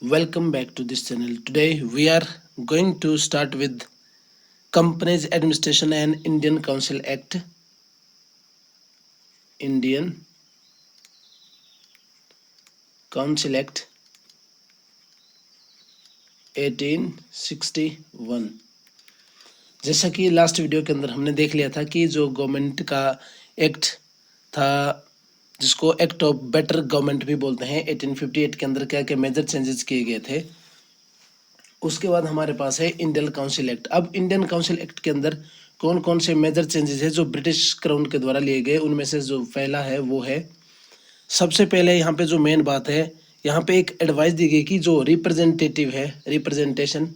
Welcome back to this channel. Today we are going to start with Companies Administration and Indian Council Act. Indian Council Act 1861। जैसा कि last video के अंदर हमने देख लिया था कि जो गवर्नमेंट का एक्ट था जिसको एक्ट ऑफ बेटर गवर्नमेंट भी बोलते हैं 1858 के अंदर क्या क्या मेजर चेंजेस किए गए थे। उसके बाद हमारे पास है इंडियन काउंसिल एक्ट। अब इंडियन काउंसिल एक्ट के अंदर कौन कौन से मेजर चेंजेस है जो ब्रिटिश क्राउन के द्वारा लिए गए, उनमें से जो पहला है वो है, सबसे पहले यहाँ पे जो मेन बात है, यहाँ पे एक एडवाइस दी गई कि जो रिप्रेजेंटेटिव है, रिप्रेजेंटेशन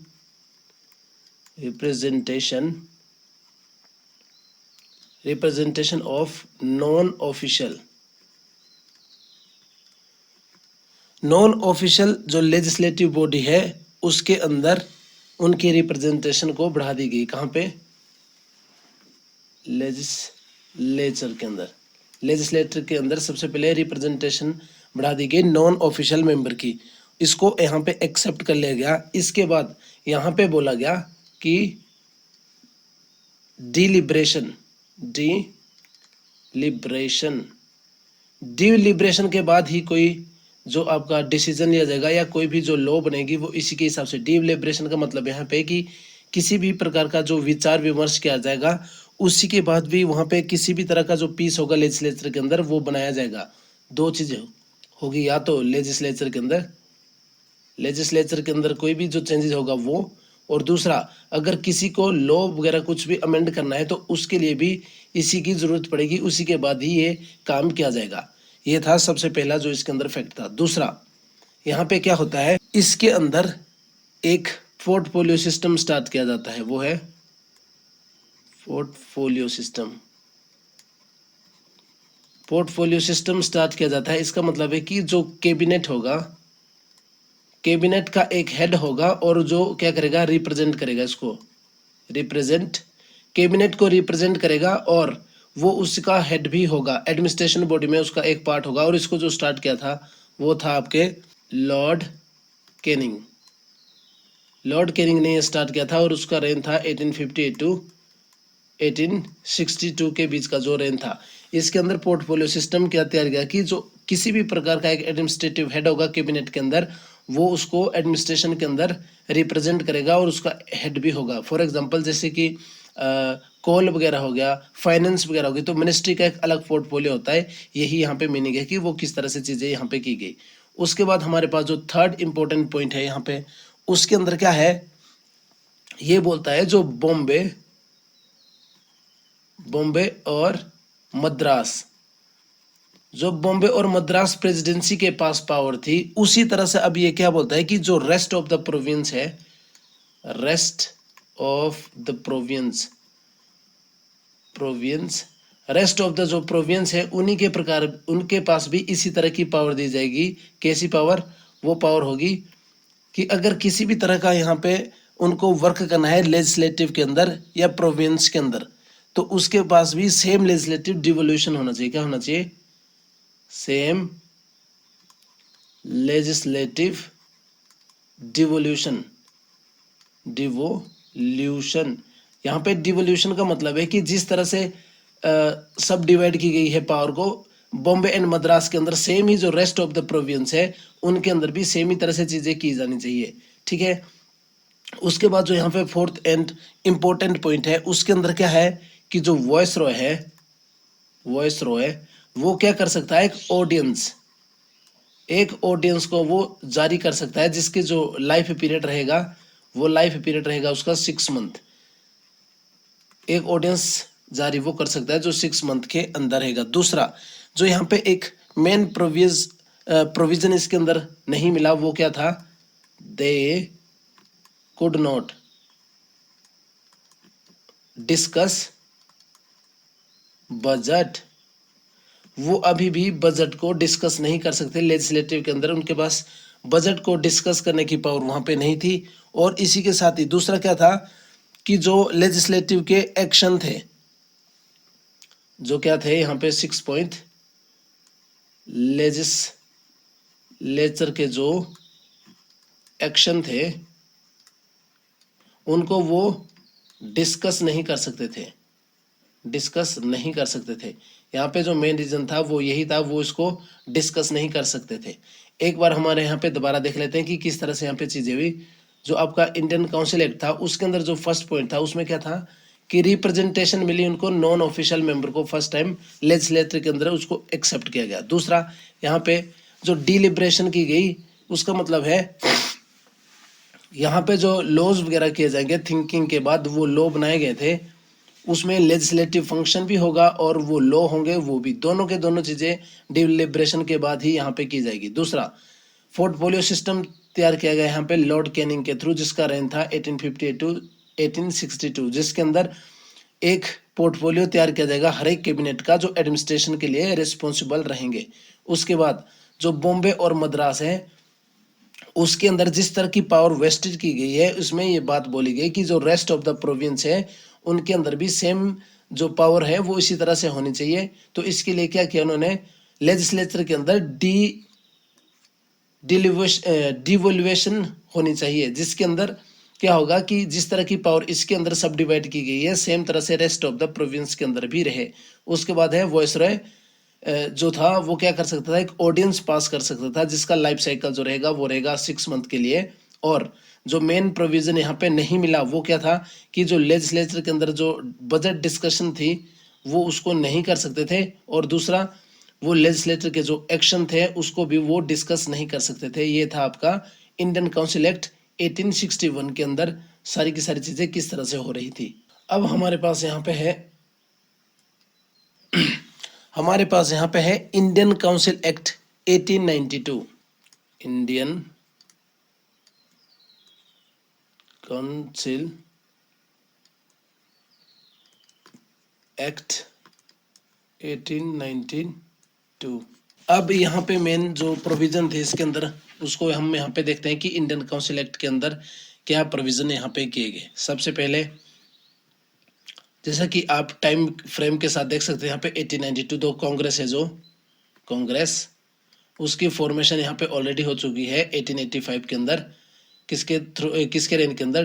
ऑफ नॉन ऑफिशियल जो लेजिस्लेटिव बॉडी है उसके अंदर उनकी रिप्रेजेंटेशन को बढ़ा दी गई। कहाँ पे? लेजिस्लेटर के अंदर सबसे पहले रिप्रेजेंटेशन बढ़ा दी गई नॉन ऑफिशियल मेंबर की। इसको यहाँ पे एक्सेप्ट कर लिया गया। इसके बाद यहाँ पे बोला गया कि डिलिब्रेशन के बाद ही कोई जो आपका डिसीजन लिया जाएगा या कोई भी जो लॉ बनेगी वो इसी के हिसाब से। डिलिब्रेशन का मतलब यहाँ पे कि किसी भी प्रकार का जो विचार विमर्श किया जाएगा उसी के बाद भी वहां पे किसी भी तरह का जो पीस होगा लेजिस्लेचर के अंदर वो बनाया जाएगा। दो चीजें होगी, या तो लेजिस्लेचर के अंदर कोई भी जो चेंजेस होगा वो, और दूसरा अगर किसी को लॉ वगैरह कुछ भी अमेंड करना है तो उसके लिए भी इसी की जरूरत पड़ेगी, उसी के बाद ही ये काम किया जाएगा। ये था सबसे पहला जो इसके अंदर फैक्ट था। दूसरा यहाँ पे क्या होता है, इसके अंदर एक पोर्टफोलियो सिस्टम स्टार्ट किया जाता है, वो है पोर्टफोलियो सिस्टम स्टार्ट किया जाता है। इसका मतलब है कि जो कैबिनेट होगा, कैबिनेट का एक हेड होगा और जो क्या करेगा, रिप्रेजेंट करेगा, इसको कैबिनेट को रिप्रेजेंट करेगा और वो उसका हेड भी होगा, एडमिनिस्ट्रेशन बॉडी में उसका एक पार्ट होगा। और इसको जो स्टार्ट किया था वो था आपके लॉर्ड कैनिंग ने स्टार्ट किया था और उसका रेन था 1858 टू 1862 के बीच का जो रेन था। इसके अंदर पोर्टफोलियो सिस्टम क्या तैयार किया कि जो किसी भी प्रकार का एक एडमिनिस्ट्रेटिव हेड होगा कैबिनेट के अंदर, वो उसको एडमिनिस्ट्रेशन के अंदर रिप्रेजेंट करेगा और उसका हेड भी होगा। फॉर एग्जांपल जैसे कि कोल वगैरह हो गया, फाइनेंस वगैरह हो गई, तो मिनिस्ट्री का एक अलग पोर्टफोलियो होता है। यही यहाँ पे मीनिंग है कि वो किस तरह से चीजें यहाँ पे की गई। उसके बाद हमारे पास जो थर्ड इंपॉर्टेंट पॉइंट है यहाँ पे, उसके अंदर क्या है, ये बोलता है जो बॉम्बे और मद्रास, जो बॉम्बे और मद्रास प्रेसिडेंसी के पास पावर थी, उसी तरह से अब ये क्या बोलता है कि जो रेस्ट ऑफ द प्रोविंस है, रेस्ट ऑफ द जो प्रोविंस है उन्हीं के प्रकार उनके पास भी इसी तरह की पावर दी जाएगी। कैसी पावर? वो पावर होगी कि अगर किसी भी तरह का यहाँ पे उनको वर्क करना है लेजिस्लेटिव के अंदर या प्रोविंस के अंदर, तो उसके पास भी सेम लेजिस्लेटिव डिवोल्यूशन होना चाहिए। क्या होना चाहिए? Same legislative devolution. यहाँ पे डिवोल्यूशन का मतलब है कि जिस तरह से सब डिवाइड की गई है पावर को बॉम्बे एंड मद्रास के अंदर, सेम ही जो रेस्ट ऑफ द प्रोविंस है उनके अंदर भी सेम ही तरह से चीजें की जानी चाहिए। ठीक है। उसके बाद जो यहाँ पे फोर्थ एंड इंपॉर्टेंट पॉइंट है, उसके अंदर क्या है कि जो वॉइस रॉय वो क्या कर सकता है, एक ऑडियंस को वो जारी कर सकता है जिसके जो लाइफ पीरियड रहेगा उसका 6 मंथ। एक ऑडियंस जारी वो कर सकता है जो 6 मंथ के अंदर रहेगा। दूसरा जो यहाँ पे एक मेन प्रोविजन इसके अंदर नहीं मिला, वो क्या था, they could not discuss budget. वो अभी भी बजट को डिस्कस नहीं कर सकते लेजिस्लेटिव के अंदर, उनके पास बजट को डिस्कस करने की पावर वहां पे नहीं थी। और इसी के साथ ही दूसरा क्या था कि जो लेजिस्लेटिव के एक्शन थे, जो क्या थे यहाँ पे 6 पॉइंट, लेजिस्लेचर के जो एक्शन थे उनको वो डिस्कस नहीं कर सकते थे, डिस्कस नहीं कर सकते थे। यहाँ पे जो मेन रीजन था वो यही था, वो इसको डिस्कस नहीं कर सकते थे। एक बार हमारे यहाँ पे दोबारा देख लेते हैं कि किस तरह से यहाँ पे चीजें हुई। जो आपका इंडियन काउंसिल एक्ट था उसके अंदर जो फर्स्ट पॉइंट था उसमें क्या था कि रिप्रेजेंटेशन मिली उनको नॉन ऑफिशियल मेंबर को, फर्स्ट टाइम लेजिस्लेचर के अंदर उसको एक्सेप्ट किया गया। दूसरा यहाँ पे जो डिलिब्रेशन की गई उसका मतलब है यहाँ पे जो लॉज वगैरह किए जाएंगे थिंकिंग के बाद, वो लॉ बनाए गए थे उसमें लेजिस्लेटिव फंक्शन भी होगा और वो लॉ होंगे वो भी, दोनों के दोनों चीजें डिलिब्रेशन के बाद ही यहाँ पे की जाएगी। दूसरा पोर्टफोलियो सिस्टम तैयार किया गया यहाँ पे लॉर्ड कैनिंग के थ्रू, जिसका रेन था 1858 टू 1862, जिसके अंदर एक पोर्टफोलियो तैयार किया जाएगा हर एक कैबिनेट का जो एडमिनिस्ट्रेशन के लिए रिस्पॉन्सिबल रहेंगे। उसके बाद जो बॉम्बे और मद्रास है उसके अंदर जिस तरह की पावर वेस्टेड की गई है उसमें ये बात बोली गई कि जो रेस्ट ऑफ द प्रोविंस है उनके अंदर भी सेम जो पावर है वो इसी तरह से होनी चाहिए। तो इसके लिए क्या किया उन्होंने, लेजिस्लेचर के अंदर डिवोल्यूशन होनी चाहिए, जिसके अंदर क्या होगा कि जिस तरह की पावर इसके अंदर सब डिवाइड की गई है सेम तरह से रेस्ट ऑफ द प्रोविंस के अंदर भी रहे। उसके बाद है वॉइसरॉय जो था वो क्या कर सकता था, एक ऑर्डिनेंस पास कर सकता था जिसका लाइफ साइकिल जो रहेगा वो रहेगा 6 मंथ के लिए। और जो मेन प्रोविजन यहाँ पे नहीं मिला वो क्या था कि जो लेजिस्लेचर के अंदर जो बजट डिस्कशन थी वो उसको नहीं कर सकते थे, और दूसरा वो लेजिस्लेचर के जो एक्शन थे उसको भी वो डिस्कस नहीं कर सकते थे। ये था आपका इंडियन काउंसिल एक्ट 1861 के अंदर सारी की सारी चीजें किस तरह से हो रही थी। अब हमारे पास यहाँ पे है Indian council act 1892, Indian council act 1892। अब यहाँ पे मेन जो प्रोविजन थे इसके अंदर उसको हम यहाँ पे देखते हैं कि इंडियन काउंसिल एक्ट के अंदर क्या प्रोविजन यहाँ पे किए गए। सबसे पहले जैसा कि आप टाइम फ्रेम के साथ देख सकते हैं यहाँ पे 1892 दो कांग्रेस है, जो कांग्रेस उसकी फॉर्मेशन यहाँ पे ऑलरेडी हो चुकी है 1885 के अंदर, किसके रेन के अंदर,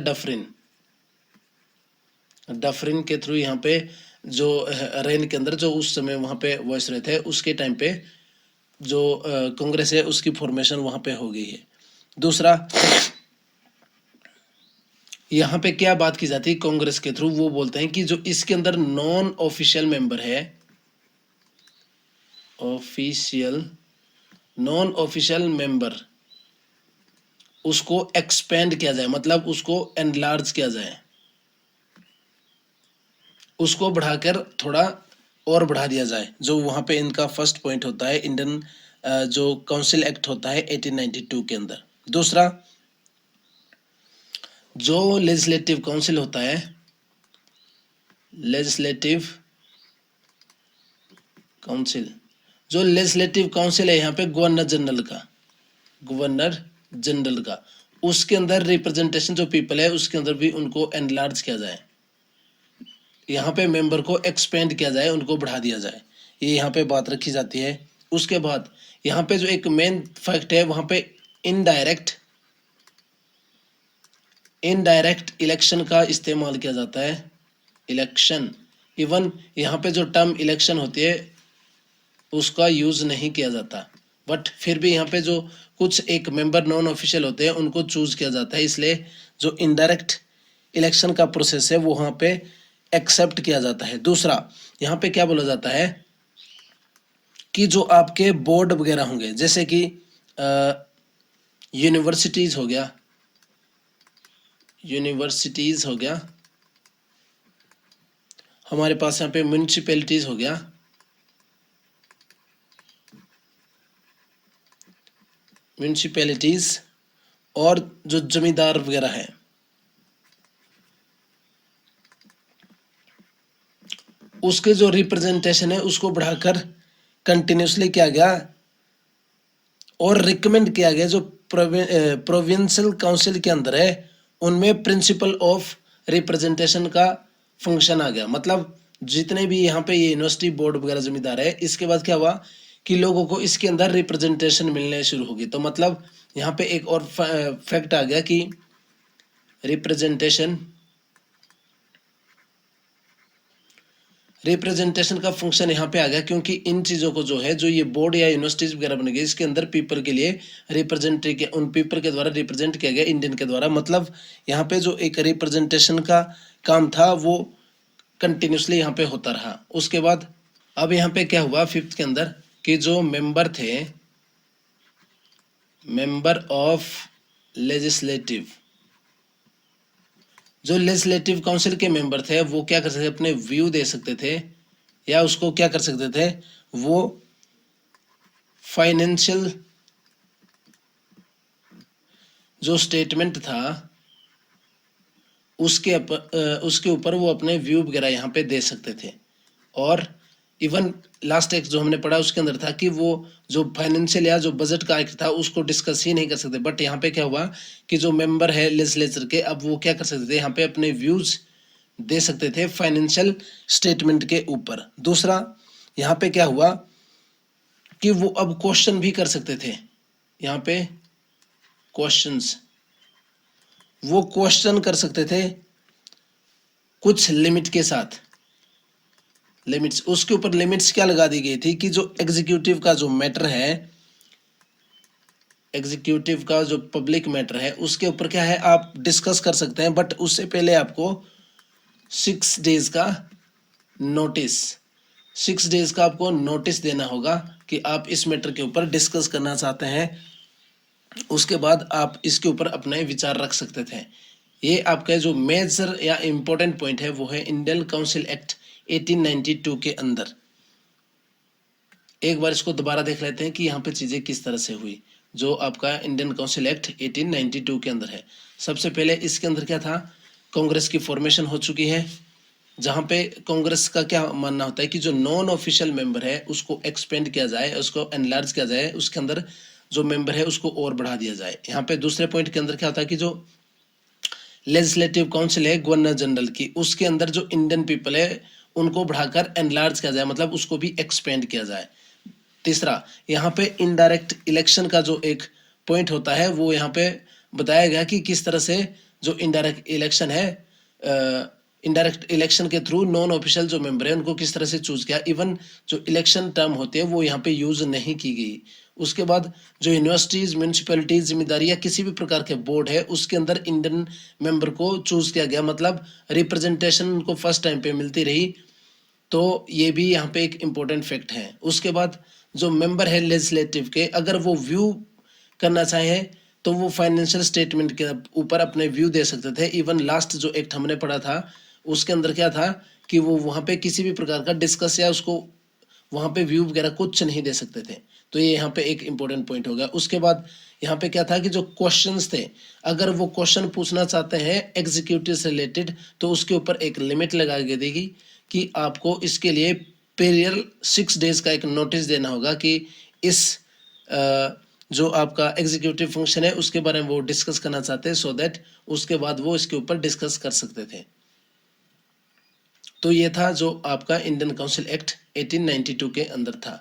डफरिन के थ्रू यहाँ पे जो रेन के अंदर जो उस समय वहां पे वॉइसरॉय थे उसके टाइम पे जो कांग्रेस है उसकी फॉर्मेशन वहां पे हो गई है। दूसरा यहाँ पे क्या बात की जाती है कांग्रेस के थ्रू, वो बोलते हैं कि जो इसके अंदर नॉन ऑफिशियल मेंबर है, नॉन ऑफिशियल मेंबर उसको एक्सपेंड किया जाए, मतलब उसको एनलार्ज किया जाए, उसको बढ़ाकर थोड़ा और बढ़ा दिया जाए। जो वहां पे इनका फर्स्ट पॉइंट होता है इंडियन जो काउंसिल एक्ट होता है 1892 के अंदर। दूसरा जो लेजिस्लेटिव काउंसिल होता है, लेजिस्लेटिव काउंसिल है यहाँ पे गवर्नर जनरल का, उसके अंदर रिप्रेजेंटेशन जो पीपल है उसके अंदर भी उनको एनलार्ज किया जाए, यहाँ पे मेंबर को एक्सपेंड किया जाए, उनको बढ़ा दिया जाए, ये यहाँ पे बात रखी जाती है। उसके बाद यहाँ पे जो एक मेन फैक्ट है वहां पे इनडायरेक्ट इलेक्शन का इस्तेमाल किया जाता है, इलेक्शन, इवन यहाँ पे जो टर्म इलेक्शन होती है उसका यूज नहीं किया जाता, बट फिर भी यहाँ पे जो कुछ एक मेंबर नॉन ऑफिशियल होते हैं उनको चूज किया जाता है, इसलिए जो इनडायरेक्ट इलेक्शन का प्रोसेस है वो वहां पे एक्सेप्ट किया जाता है। दूसरा यहाँ पे क्या बोला जाता है कि जो आपके बोर्ड वगैरह होंगे जैसे कि यूनिवर्सिटीज हो गया, हमारे पास यहाँ पे म्युनिसिपैलिटीज हो गया, और जो जमींदार वगैरह है उसके जो रिप्रेजेंटेशन है उसको बढ़ाकर कंटिन्यूसली किया गया और रिकमेंड किया गया। जो प्रोविंशियल काउंसिल के अंदर है उनमें प्रिंसिपल ऑफ रिप्रेजेंटेशन का फंक्शन आ गया, मतलब जितने भी यहाँ पे ये यूनिवर्सिटी बोर्ड वगैरह जमींदार है, इसके बाद क्या हुआ कि लोगों को इसके अंदर रिप्रेजेंटेशन मिलने शुरू होगी। तो मतलब यहाँ पे एक और फैक्ट आ गया कि रिप्रेजेंटेशन का फंक्शन यहाँ पे आ गया, क्योंकि इन चीज़ों को जो है, जो ये बोर्ड या यूनिवर्सिटीज वगैरह बन गई, इसके अंदर पीपल के लिए रिप्रेजेंट किया, उन पीपल के द्वारा रिप्रेजेंट किया गया इंडियन के द्वारा। मतलब यहाँ पे जो एक रिप्रेजेंटेशन का काम था वो कंटिन्यूसली यहाँ पे होता रहा। उसके बाद अब यहाँ पे क्या हुआ फिफ्थ के अंदर कि जो मेंबर थे, मेंबर ऑफ लेजिस्लेटिव, जो लेजिस्लेटिव काउंसिल के मेंबर थे वो क्या कर सकते थे, अपने व्यू दे सकते थे, या उसको क्या कर सकते थे, वो फाइनेंशियल जो स्टेटमेंट था उसके ऊपर वो अपने व्यू वगैरह यहाँ पे दे सकते थे। और इवन लास्ट एक जो हमने पढ़ा उसके अंदर था कि वो जो फाइनेंशियल या जो बजट का एक्ट था उसको डिस्कस ही नहीं कर सकते। बट यहाँ पे क्या हुआ कि जो मेंबर है लेजिस्लेचर के, अब वो क्या कर सकते थे, यहाँ पे अपने व्यूज दे सकते थे फाइनेंशियल स्टेटमेंट के ऊपर। दूसरा यहाँ पे क्या हुआ कि वो अब क्वेश्चन भी कर सकते थे, यहाँ पे क्वेश्चंस, वो क्वेश्चन कर सकते थे कुछ लिमिट के साथ। लिमिट्स, उसके ऊपर लिमिट्स क्या लगा दी गई थी कि जो एग्जीक्यूटिव का जो मैटर है, एग्जीक्यूटिव का जो पब्लिक मैटर है उसके ऊपर क्या है, आप डिस्कस कर सकते हैं, बट उससे पहले आपको 6 डेज का नोटिस, 6 डेज का आपको नोटिस देना होगा कि आप इस मैटर के ऊपर डिस्कस करना चाहते हैं। उसके बाद आप इसके ऊपर अपने विचार रख सकते थे। ये आपका जो मेजर या इंपॉर्टेंट पॉइंट है वो है इंडियन काउंसिल एक्ट 1892 के अंदर। एक बार इसको दोबारा देख लेते हैं कि यहाँ पे चीजें किस तरह से हुई, जो आपका इंडियन काउंसिल एक्ट 1892 के अंदर है। सबसे पहले इसके अंदर क्या था, कांग्रेस की फॉर्मेशन हो चुकी है, जहां पे कांग्रेस का क्या मानना होता है कि जो नॉन ऑफिशियल मेंबर है उसको एक्सपेंड किया जाए, उसको एनलार्ज किया जाए, उसके अंदर जो मेंबर है उसको और बढ़ा दिया जाए। यहाँ पे दूसरे पॉइंट के अंदर क्या होता है कि जो लेजिस्लेटिव काउंसिल है गवर्नर जनरल की, उसके अंदर जो इंडियन पीपल है उनको बढ़ाकर एनलार्ज किया जाए, मतलब उसको भी एक्सपेंड किया जाए। तीसरा यहाँ पे इनडायरेक्ट इलेक्शन का जो एक पॉइंट होता है वो यहाँ पे बताया गया कि किस तरह से जो इनडायरेक्ट इलेक्शन है, इनडायरेक्ट इलेक्शन के थ्रू नॉन ऑफिशियल जो मेंबर है उनको किस तरह से चूज किया। इवन जो इलेक्शन टर्म होते हैं वो यहाँ पे यूज नहीं की गई। उसके बाद जो यूनिवर्सिटीज, म्यूनिसिपैलिटीज, जिम्मेदारी या किसी भी प्रकार के बोर्ड है उसके अंदर इंडियन मेंबर को चूज किया गया, मतलब रिप्रेजेंटेशन उनको फर्स्ट टाइम पे मिलती रही। तो ये भी यहाँ पे एक इम्पोर्टेंट फैक्ट है। उसके बाद जो मेंबर है लेजिस्लेटिव के, अगर वो व्यू करना चाहे तो वो फाइनेंशियल स्टेटमेंट के ऊपर अपने व्यू दे सकते थे। इवन लास्ट जो एक्ट हमने पढ़ा था उसके अंदर क्या था कि वो वहाँ पे किसी भी प्रकार का डिस्कस या उसको वहाँ पे व्यू वगैरह कुछ नहीं दे सकते थे। तो ये यहाँ पे एक इम्पोर्टेंट पॉइंट हो गया। उसके बाद यहाँ पे क्या था कि जो क्वेश्चंस थे, अगर वो क्वेश्चन पूछना चाहते हैं एग्जीक्यूटिव से रिलेटेड तो उसके ऊपर एक लिमिट लगा के देगी कि आपको इसके लिए पीरियड 6 डेज का एक नोटिस देना होगा कि इस जो आपका एग्जीक्यूटिव फंक्शन है उसके बारे में वो डिस्कस करना चाहते हैं, सो दैट उसके बाद वो इसके ऊपर डिस्कस कर सकते थे। तो ये था जो आपका इंडियन काउंसिल एक्ट 1892 के अंदर था।